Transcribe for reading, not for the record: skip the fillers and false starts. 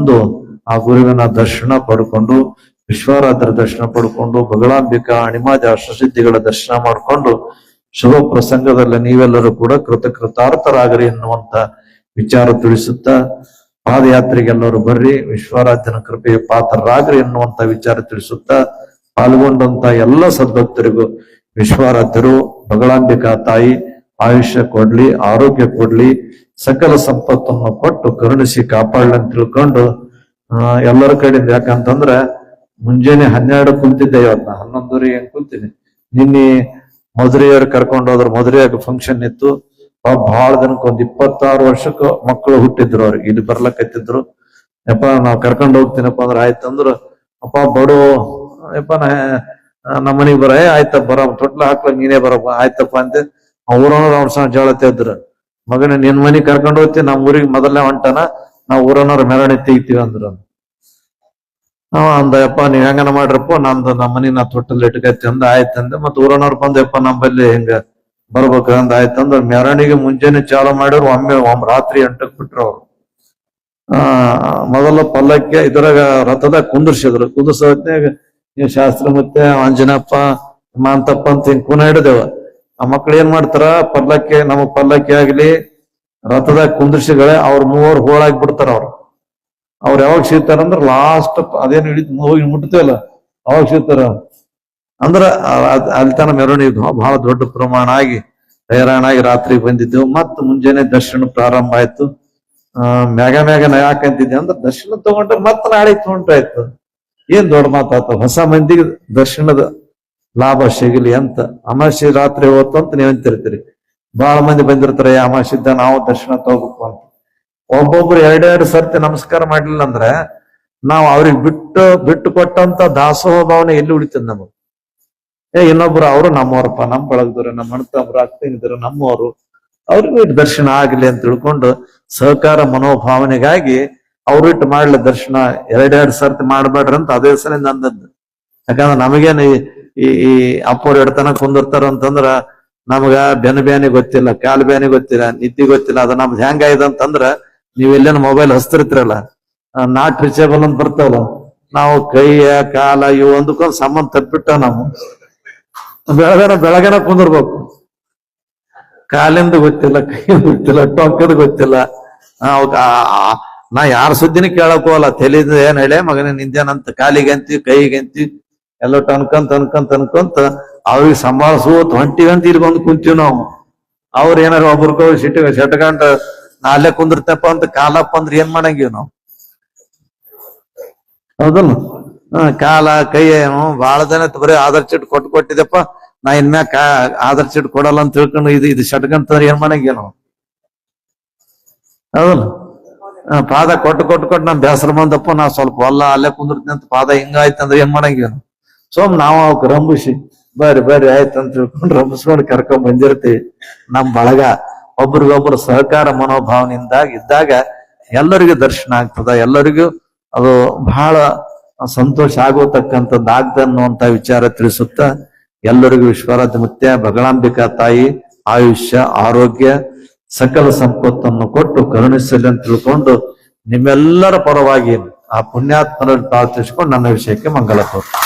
ಬಂದು ಆ ಗುರುವಿನ ದರ್ಶನ ಪಡ್ಕೊಂಡು ವಿಶ್ವಾರಾಧ್ಯರ ದರ್ಶನ ಪಡ್ಕೊಂಡು ಬಗಳಾಂಬಿಕಾ ಅಣಿಮಾದಿ ಅಷ್ಟಸಿದ್ಧಿಗಳ ದರ್ಶನ ಮಾಡಿಕೊಂಡು ಶುಭ ಪ್ರಸಂಗದಲ್ಲಿ ನೀವೆಲ್ಲರೂ ಕೂಡ ಕೃತಾರ್ಥರಾಗರಿ ಎನ್ನುವಂತ ವಿಚಾರ ತಿಳಿಸುತ್ತಾ ಪಾದಯಾತ್ರೆಗೆಲ್ಲರೂ ಬರ್ರಿ, ವಿಶ್ವಾರಾಧ್ಯನ ಕೃಪೆಗೆ ಪಾತ್ರರಾಗ್ರಿ ಎನ್ನುವಂತ ವಿಚಾರ ತಿಳಿಸುತ್ತಾ ಪಾಲ್ಗೊಂಡಂತ ಎಲ್ಲ ಸದ್ಭಕ್ತರಿಗೂ ವಿಶ್ವಾರಾಧ್ಯರು ಬಗಳಾಂಬಿಕಾ ತಾಯಿ ಆಯುಷ್ಯ ಕೊಡ್ಲಿ, ಆರೋಗ್ಯ ಕೊಡ್ಲಿ, ಸಕಲ ಸಂಪತ್ತನ್ನು ಕೊಟ್ಟು ಕರುಣಿಸಿ ಕಾಪಾಡಲಿ ಅಂತ ತಿಳ್ಕೊಂಡು ಎಲ್ಲರ ಕಡೆಯಿಂದ, ಯಾಕಂತಂದ್ರೆ ಮುಂಜಾನೆ 12 ಕುಂತಿದ್ದೆ, ಇವತ್ತು 11:30 ಹೆಂಗ್ ಕುಂತೀನಿ. ನಿನ್ನೆ ಮಧುರೆಯವ್ರು ಕರ್ಕೊಂಡು ಹೋದ್ರು, ಮಧುರೆಯಾಗ ಫಂಕ್ಷನ್ ಇತ್ತು. ಬಹಳ ದಿನಕ್ಕೆ 26 ವರ್ಷಕ್ಕೆ ಮಕ್ಕಳು ಹುಟ್ಟಿದ್ರು, ಅವ್ರಿಗೆ ಇಲ್ಲಿ ಬರ್ಲಕತ್ತಿದ್ರು. ಯಪ್ಪ ನಾವ್ ಕರ್ಕೊಂಡು ಹೋಗ್ತೀನಪ್ಪ ಅಂದ್ರೆ ಆಯ್ತಂದ್ರ, ಅಪ್ಪ ಬಡು ಯಪ್ಪ ನಮ್ಮ ಮನಿಗ್ ಬರ, ಆಯ್ತಪ್ಪ ಬರ, ತೊಟ್ಲ ಹಾಕ್ಲ ನೀನೇ ಬರಪ್ಪ, ಆಯ್ತಪ್ಪ ಅಂತೆ. ಊರನವ್ರು ಅವ್ರ ಸಹ ಜಗಳ ತೆಗೆದ್ರು, ಮಗನ ನಿನ್ ಮನಿಗ್ ಕರ್ಕೊಂಡು ಹೋಗ್ತೀವಿ, ನಮ್ಮ ಊರಿಗೆ ಮೊದಲನೇ ಹೊಂಟಾನ, ನಾವ್ ಊರನವ್ರ ಮೆರವಣಿಗೆ ತೆಗಿತೀವಿ ಅಂದ್ರು. ಅಂದಯಪ್ಪ ನೀವ್ ಹೆಂಗನ ಮಾಡ್ರಪ್ಪ, ನಮ್ಮ ಮನಿ ನಾ ತೊಟ್ಟಲ್ ಇಟ್ಕೈತಿ ಅಂದ. ಆಯ್ತಂದ ಮತ್ ಊರನವ್ರು ಬಂದಪ್ಪ ನಮ್ಮಲ್ಲಿ ಹಿಂಗ ಬರ್ಬೇಕ ಅಂದ. ಆಯ್ತಂದ್ರ ಮೆರವಣಿಗೆ ಮುಂಜಾನೆ ಚಾಲು ಮಾಡಿದ್ರು, ಒಮ್ಮೆ ರಾತ್ರಿ 8ಕ್ಕೆ ಬಿಟ್ರು ಅವ್ರು. ಮೊದಲ ಪಲ್ಲಕ್ಕೆ ಇದ್ರಾಗ ರಥದಾಗ ಕುಂದರ್ಸಿದ್ರು. ಕುಂದರ್ಸೋದ್ನಾಗ ನೀವು ಶಾಸ್ತ್ರ ಮತ್ತೆ ಅಂಜನಪ್ಪ ಮಾಂತಪ್ಪ ಅಂತ ಹಿಂಗ್ ಕುನ ಹಿಡಿದೇವ. ಆ ಮಕ್ಳು ಏನ್ ಮಾಡ್ತಾರ, ಪಲ್ಲಕ್ಕೆ ನಮಗ್ ಪಲ್ಲಕ್ಕೆ ಆಗ್ಲಿ ರಥದಾಗ ಕುಂದರ್ಸಿಗಳೇ ಅವ್ರ ಮೂವರು ಹೋಳಾಗಿ ಬಿಡ್ತಾರ. ಅವ್ರು ಯಾವಾಗ ಸಿಗ್ತಾರ ಅಂದ್ರ ಲಾಸ್ಟ್ ಅದೇನು ಹಿಡಿದ್ ಹೋಗಿ ಮುಟ್ತೇವಲ್ಲ ಅವಾಗ ಸಿಗ್ತಾರ. ಅಂದ್ರ ಅಲ್ಲಿ ತನ ಮೆರವಣಿಗೆ ಬಹಳ ದೊಡ್ಡ ಪ್ರಮಾಣ ಆಗಿ ಹೈರಾಣಾಗಿ ರಾತ್ರಿ ಬಂದಿದ್ದೆವು. ಮತ್ ಮುಂಜಾನೆ ದರ್ಶನ ಪ್ರಾರಂಭ ಆಯ್ತು. ಮ್ಯಾಗ ಯಾಕಂತಿದ್ದೆ ಅಂದ್ರೆ ದರ್ಶನ ತಗೊಂಡ್ರೆ ಮತ್ ನಾಳೆ ತಗೊಂಡ್ರಾಯ್ತು. ಏನ್ ದೊಡ್ಡ ಮಾತಾತ, ಹೊಸ ಮಂದಿಗೆ ದರ್ಶನದ ಲಾಭ ಸಿಗಲಿ ಅಂತ. ಅಮಾವಾಸ್ಯೆ ರಾತ್ರಿ ಹೊತ್ತು ಅಂತ ನೀವ್ ಅಂತಿರ್ತೀರಿ. ಬಹಳ ಮಂದಿ ಬಂದಿರ್ತಾರೆ, ಅಮಾವಾಸ್ಯೆದ್ದ ನಾವು ದರ್ಶನ ತಗೋಬೇಕು ಅಂತ. ಒಬ್ಬೊಬ್ರು 2 ಸರ್ತಿ ನಮಸ್ಕಾರ ಮಾಡ್ಲಿಲ್ಲ ಅಂದ್ರೆ ನಾವು ಅವ್ರಿಗೆ ಬಿಟ್ಟು ಕೊಟ್ಟಂತ ದಾಸೋಹ ಭಾವನೆ ಎಲ್ಲಿ ಉಳಿತದ ನಮಗ್. ಇನ್ನೊಬ್ರು ಅವರು ನಮ್ಮವ್ರಪ್ಪ, ನಮ್ ಬಳಗದವ್ರು, ನಮ್ಮ ಅಣ್ತಂಬ್ರು ಅಕ್ಕನಿದ್ರು ನಮ್ಮವರು, ಅವ್ರಿಗೂ ಇಟ್ಟು ದರ್ಶನ ಆಗ್ಲಿ ಅಂತ ತಿಳ್ಕೊಂಡು ಸಹಕಾರ ಮನೋಭಾವನೆಗಾಗಿ ಅವ್ರಿಟ್ಟು ಮಾಡ್ಲಿ ದರ್ಶನ. 2 ಸರ್ತಿ ಮಾಡ್ಬೇಡ್ರಿ ಅಂತ ಅದೇ ಸಲಿಂದ ಅಂದದ್ದು. ಯಾಕಂದ್ರೆ ನಮಗೇನು ಈ ಅಪ್ಪವ್ರು ಎಡ್ತನ ಕುಂದಿರ್ತಾರ ಅಂತಂದ್ರ ನಮಗ ಬ್ಯಾನಿ ಗೊತ್ತಿಲ್ಲ, ಕಾಲು ಬ್ಯಾನಿ ಗೊತ್ತಿಲ್ಲ, ನಿದ್ದೆ ಗೊತ್ತಿಲ್ಲ. ಅದ ನಮ್ದು ಹೆಂಗಾಯ್ತು ಅಂತಂದ್ರ, ನೀವ್ ಎಲ್ಲೇನು ಮೊಬೈಲ್ ಹಸ್ತಿರ್ತಿರಲ್ಲ, ನಾಟ್ ರೀಚೇಬಲ್ ಅಂತ ಬರ್ತಾವಲ್ಲ, ನಾವು ಕೈಯ ಕಾಲ ಇವು ಒಂದಕ್ಕೊಂದು ಸಂಬಂಧ ತಪ್ಪಿಟ್ಟ. ನಾವು ಬೆಳಗನ ಕುಂದಿರ್ಬೇಕು, ಕಾಲಿಂದ ಗೊತ್ತಿಲ್ಲ, ಕೈಯಿಂದ ಗೊತ್ತಿಲ್ಲ, ಟೊಂಕದ ಗೊತ್ತಿಲ್ಲ. ನಾ ಯಾರ ಸುದ್ದಿನ ಕೇಳಕ್ ಹೋಗಲ್ಲ. ತಲೆದ ಏನ್ ಹೇಳಿ ಮಗನ ನಿಂದೇನಂತ ಕಾಲಿಗಂತಿ ಕೈಗಂತಿ ಎಲ್ಲ ಅನ್ಕೊಂತ ಅವ್ರಿಗೆ ಸಂಭಾಳಿಸೋತ್ ಹೊಂಟಿಗಂತ ಇಲ್ಲಿ ಬಂದು ಕುಂತೀವಿ ನಾವು. ಅವ್ರ ಏನಾರ ಒಬ್ರಕೋ ಸೆಟ್ಕಂಡ ನಾ ಅಲ್ಲೇ ಕುಂದಿರ್ತಪ್ಪ ಅಂತ ಕಾಲಪ್ಪ ಅಂದ್ರೆ ಏನ್ ಮಾಡಂಗಿವ್ ನಾವು, ಹೌದಲ್ಲ? ಕಾಲ ಕೈ ಏನು ಬಹಳ ಜನ ಬರೀ ಆಧಾರ್ ಚೀಟ್ ಕೊಟ್ಟಿದೆಪ್ಪ, ನಾ ಇನ್ಮ್ಯಾಕ ಆಧಾರ್ ಚೀಟ್ ಕೊಡಲ್ಲ ಅಂತ ತಿಳ್ಕೊಂಡು ಇದು ಸೆಟ್ಕಂತಂದ್ರೆ ಏನ್ ಮಾಡಂಗಿವ್ ನಾವು, ಹೌದಲ್ಲ? ಪಾದ ಕೊಟ್ಟು ನಮ್ ಬೇಸರ ಬಂದಪ್ಪ, ನಾ ಸ್ವಲ್ಪ ಹೊಲ್ಲ ಅಲ್ಲೇ ಕುಂದಿರ್ತೀನಿ ಅಂತ ಪಾದ ಹಿಂಗಾಯ್ತಂದ್ರೆ ಏನ್ ಮಾಡಂಗಿವ್ ನಾವು. ಸೋಮ್ ನಾವು ಅವಕ್ ರಂಬಿಸಿ ಬರ್ರಿ ಆಯ್ತು ಅಂತ ತಿಳ್ಕೊಂಡು ರಂಬಿಸ್ಕೊಂಡು ಕರ್ಕೊಂಡ್ ಬಂದಿರ್ತೀವಿ. ನಮ್ ಬಳಗ ಒಬ್ರಿಗೊಬ್ರು ಸಹಕಾರ ಮನೋಭಾವನೆಯಿಂದ ಇದ್ದಾಗ ಎಲ್ಲರಿಗೂ ದರ್ಶನ ಆಗ್ತದ, ಎಲ್ಲರಿಗೂ ಅದು ಬಹಳ ಸಂತೋಷ ಆಗೋತಕ್ಕಂಥದ್ದು ಆಗ್ತದೆ ಅನ್ನುವಂತ ವಿಚಾರ ತಿಳಿಸುತ್ತಾ ಎಲ್ಲರಿಗೂ ವಿಶ್ವಾರಾಧ್ಯ ಮುತ್ಯ ಬಗಳಾಂಬಿಕಾ ತಾಯಿ ಆಯುಷ್ಯ ಆರೋಗ್ಯ ಸಕಲ ಸಂಪತ್ತನ್ನು ಕೊಟ್ಟು ಕರುಣಿಸಲಿ ಅಂತ ತಿಳ್ಕೊಂಡು ನಿಮ್ಮೆಲ್ಲರ ಪರವಾಗಿ ಆ ಪುಣ್ಯಾತ್ಮರಲ್ಲಿ ಪ್ರಾರ್ಥಿಸಿಕೊಂಡು ನನ್ನ ವಿಷಯಕ್ಕೆ ಮಂಗಲ ಕೋರ್ತೀನಿ.